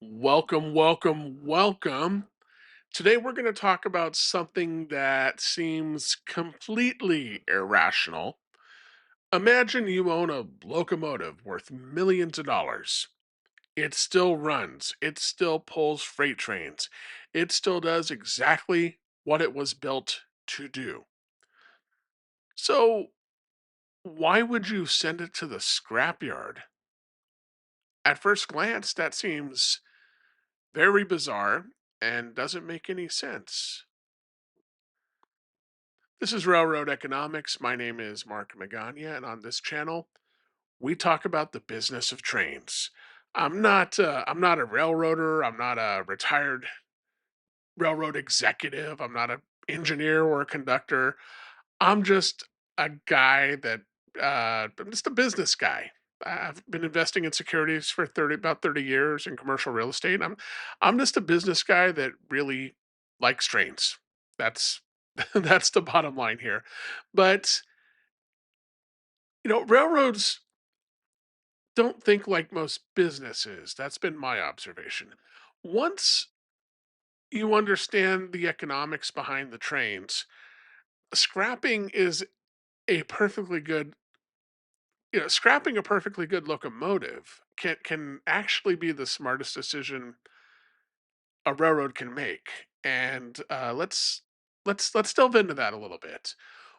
Welcome, welcome, welcome. Today we're going to talk about something that seems completely irrational. Imagine you own a locomotive worth millions of dollars. It still runs, it still pulls freight trains, it still does exactly what it was built to do. So, why would you send it to the scrapyard? At first glance, that seems very bizarre and doesn't make any sense. This is Railroad Economics. My name is Mark Magana, and on this channel, we talk about the business of trains. I'm not a railroader. I'm not a retired railroad executive. I'm not an engineer or a conductor. I'm just a guy that I'm just a business guy. I've been investing in securities for 30 years in commercial real estate. I'm just a business guy that really likes trains. That's that's the bottom line here. But railroads don't think like most businesses. That's been my observation. Once you understand the economics behind the trains, scrapping is a perfectly good scrapping a perfectly good locomotive can actually be the smartest decision a railroad can make. And let's delve into that a little bit.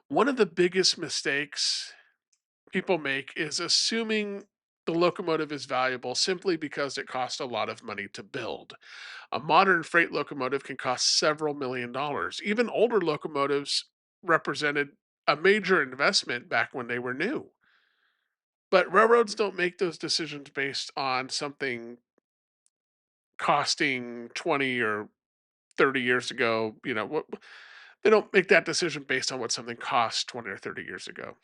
One of the biggest mistakes people make is assuming the locomotive is valuable simply because it cost a lot of money to build. A modern freight locomotive can cost several million dollars. Even older locomotives represented a major investment back when they were new. But railroads don't make those decisions based on something costing 20 or 30 years ago. They don't make that decision based on what something cost 20 or 30 years ago.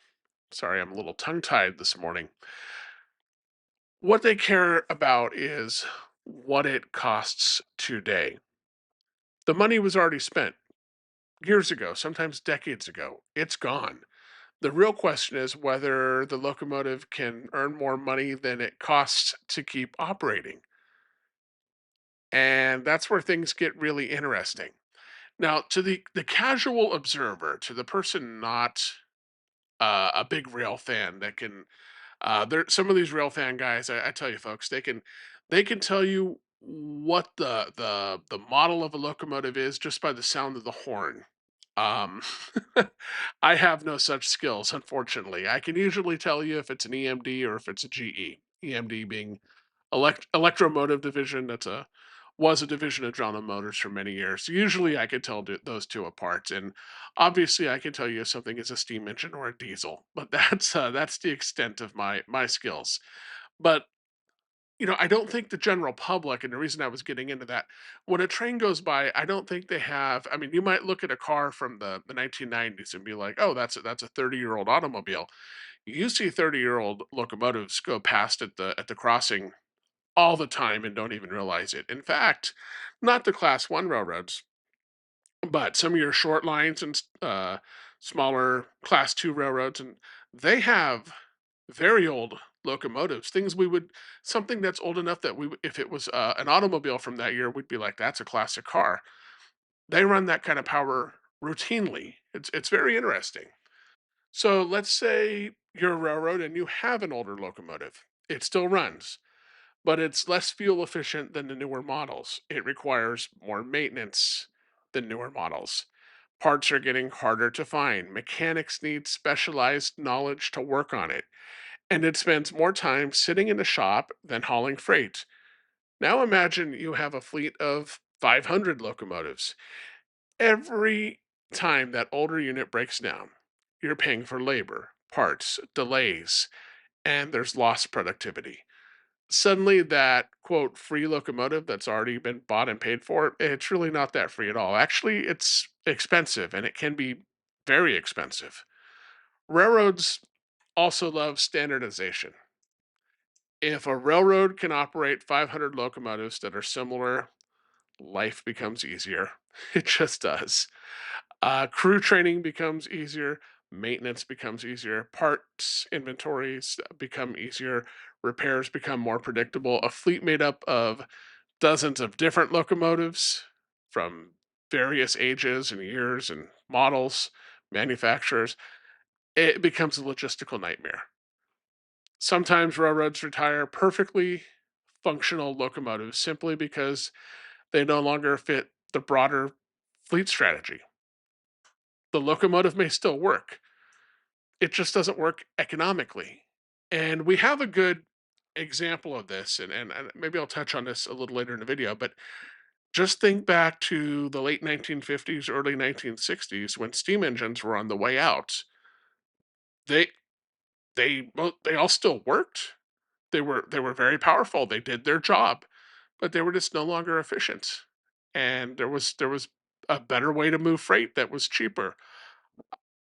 Sorry, I'm a little tongue tied this morning. What they care about is what it costs today. The money was already spent years ago, sometimes decades ago. It's gone. The real question is whether the locomotive can earn more money than it costs to keep operating. And that's where things get really interesting. Now, to the casual observer, to the person not a big rail fan that can there some of these rail fan guys, I tell you folks, they can tell you what the model of a locomotive is just by the sound of the horn. Um, I have no such skills, unfortunately. I can usually tell you if it's an EMD or if it's a GE. EMD being electromotive division. That's a was a division of General Motors for many years. Usually, I could tell those two apart, and obviously, I can tell you if something is a steam engine or a diesel. But that's the extent of my skills. But I don't think the general public, and the reason I was getting into that, when a train goes by, I don't think they have. I mean, you might look at a car from the 1990s and be like, "Oh, that's a 30-year-old automobile." You see 30-year-old locomotives go past at the crossing all the time and don't even realize it. In fact, not the class 1 railroads, but some of your short lines and smaller class 2 railroads, and they have very old locomotives, things we would something that's old enough that if it was an automobile from that year, we'd be like, that's a classic car. They run that kind of power routinely. It's very interesting. So let's say you're a railroad and you have an older locomotive. It still runs, but it's less fuel efficient than the newer models. It requires more maintenance than newer models. Parts are getting harder to find. Mechanics need specialized knowledge to work on it. And it spends more time sitting in a shop than hauling freight. Now imagine you have a fleet of 500 locomotives. Every time that older unit breaks down, you're paying for labor, parts, delays, and there's lost productivity. Suddenly that quote free locomotive that's already been bought and paid for, it's really not that free at all. Actually, it's expensive and it can be very expensive. Railroads also love standardization. If a railroad can operate 500 locomotives that are similar, life becomes easier. It just does. Crew training becomes easier, maintenance becomes easier, parts inventories become easier, repairs become more predictable. A fleet made up of dozens of different locomotives from various ages and years and models, manufacturers, it becomes a logistical nightmare. Sometimes railroads retire perfectly functional locomotives simply because they no longer fit the broader fleet strategy. The locomotive may still work, it just doesn't work economically. And we have a good example of this, and maybe I'll touch on this a little later in the video, but just think back to the late 1950s, early 1960s when steam engines were on the way out. They they all still worked. They were very powerful. They did their job, but they were just no longer efficient. And there was a better way to move freight that was cheaper.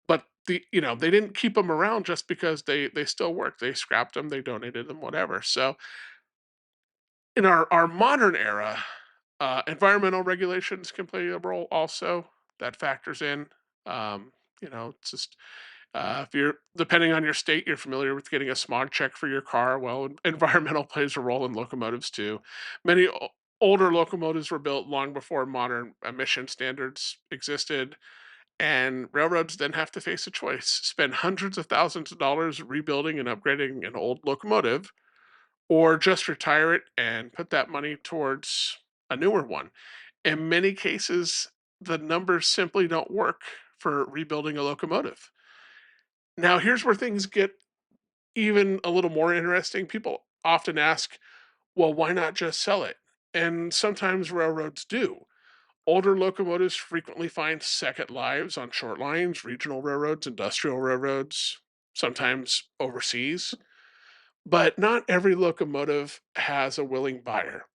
But they didn't keep them around just because they still worked. They scrapped them, they donated them, whatever. So in our modern era, environmental regulations can play a role also. That factors in. It's just if you're depending on your state, you're familiar with getting a smog check for your car. Well, environmental plays a role in locomotives too. Many older locomotives were built long before modern emission standards existed, and railroads then have to face a choice: spend hundreds of thousands of dollars rebuilding and upgrading an old locomotive, or just retire it and put that money towards a newer one. In many cases, the numbers simply don't work for rebuilding a locomotive. Now, here's where things get even a little more interesting. People often ask, well, why not just sell it? And sometimes railroads do. Older locomotives frequently find second lives on short lines, regional railroads, industrial railroads, sometimes overseas. But not every locomotive has a willing buyer.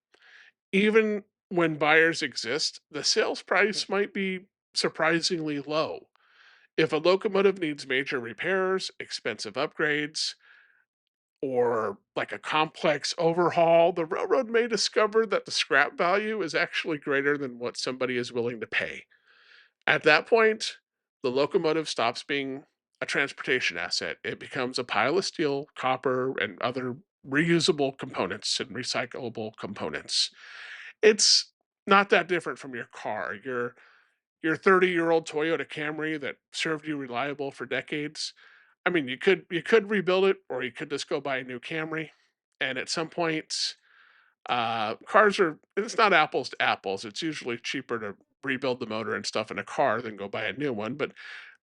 Even when buyers exist, the sales price might be surprisingly low. If a locomotive needs major repairs, expensive upgrades, or like a complex overhaul, the railroad may discover that the scrap value is actually greater than what somebody is willing to pay. At that point, the locomotive stops being a transportation asset. It becomes a pile of steel, copper, and other reusable components and recyclable components. It's not that different from your car. Your 30-year-old Toyota Camry that served you reliable for decades. I mean, you could rebuild it, or you could just go buy a new Camry. And at some point, cars are it's not apples to apples. It's usually cheaper to rebuild the motor and stuff in a car than go buy a new one. But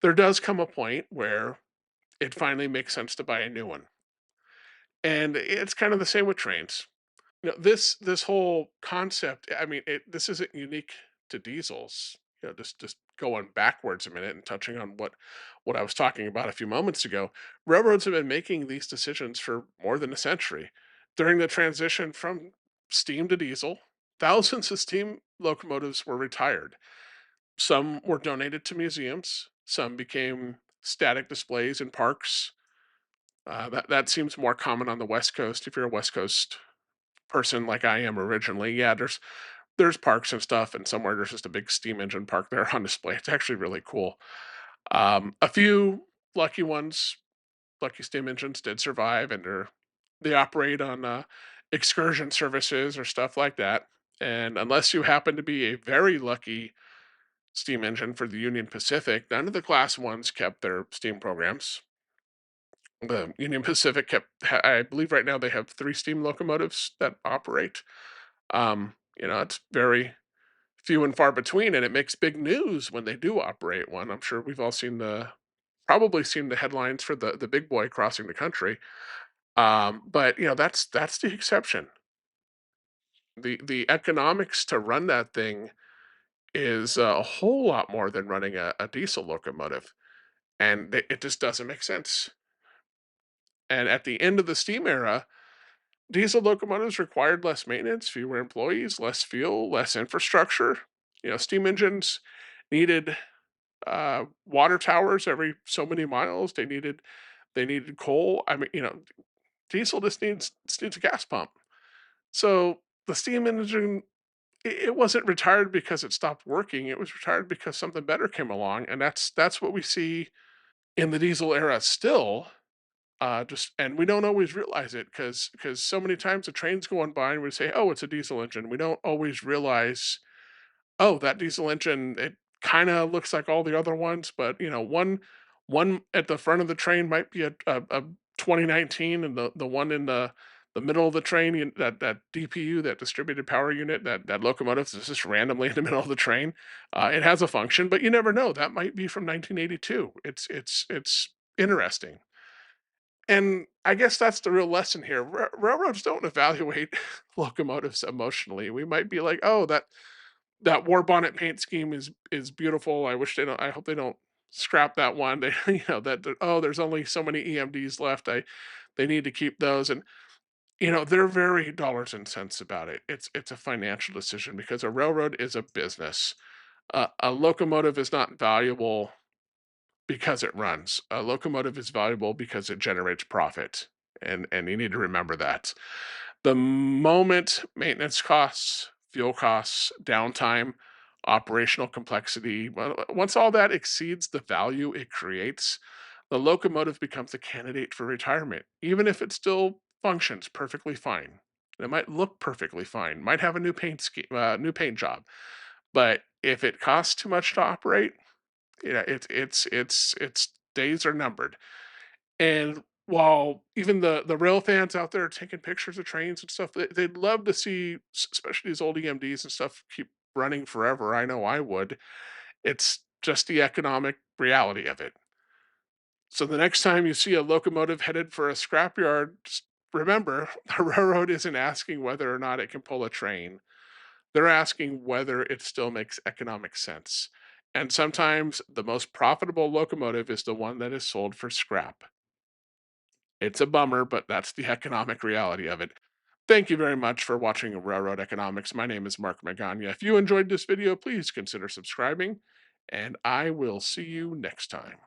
there does come a point where it finally makes sense to buy a new one. And it's kind of the same with trains. This whole concept, I mean, this isn't unique to diesels. Just going backwards a minute and touching on what I was talking about a few moments ago. Railroads have been making these decisions for more than a century. During the transition from steam to diesel, thousands of steam locomotives were retired. Some were donated to museums. Some became static displays in parks. That seems more common on the West Coast. If you're a West Coast person like I am originally, yeah, there's parks and stuff, and somewhere there's just a big steam engine park there on display. It's actually really cool. A few lucky ones, lucky steam engines did survive, and they operate on excursion services or stuff like that. And unless you happen to be a very lucky steam engine for the Union Pacific, none of the class ones kept their steam programs. The Union Pacific I believe right now they have 3 steam locomotives that operate. It's very few and far between, and it makes big news when they do operate one. I'm sure we've all seen probably seen the headlines for the big boy crossing the country. But that's the exception. The economics to run that thing is a whole lot more than running a diesel locomotive, and it just doesn't make sense. And at the end of the steam era, diesel locomotives required less maintenance, fewer employees, less fuel, less infrastructure. Steam engines needed water towers every so many miles. They needed coal. I mean, diesel just needs a gas pump. So the steam engine, it wasn't retired because it stopped working. It was retired because something better came along, and that's what we see in the diesel era still. Just and we don't always realize it because so many times the train's going by and we say, "Oh, it's a diesel engine." We don't always realize, "Oh, that diesel engine, it kinda looks like all the other ones," but, one at the front of the train might be a 2019, and the one in the middle of the train, that DPU, that distributed power unit, that locomotive is just randomly in the middle of the train. It has a function, but you never know, that might be from 1982. It's interesting. And I guess that's the real lesson here. Railroads don't evaluate locomotives emotionally. We might be like, "Oh, that war bonnet paint scheme is beautiful. I wish they don't. I hope they don't scrap that one. They, oh, there's only so many EMDs left. They need to keep those." And they're very dollars and cents about it. It's a financial decision because a railroad is a business. A locomotive is not valuable because it runs. A locomotive is valuable because it generates profit, and you need to remember that. The moment maintenance costs, fuel costs, downtime, operational complexity, once all that exceeds the value it creates, the locomotive becomes a candidate for retirement, even if it still functions perfectly fine. It might look perfectly fine, might have a new paint scheme, new paint job, but if it costs too much to operate, its days are numbered. And while even the rail fans out there taking pictures of trains and stuff, they'd love to see, especially these old EMDs and stuff, keep running forever. I know I would. It's just the economic reality of it. So the next time you see a locomotive headed for a scrapyard, just remember the railroad isn't asking whether or not it can pull a train. They're asking whether it still makes economic sense. And sometimes the most profitable locomotive is the one that is sold for scrap. It's a bummer, but that's the economic reality of it. Thank you very much for watching Railroad Economics. My name is Mark Magana. If you enjoyed this video, please consider subscribing, and I will see you next time.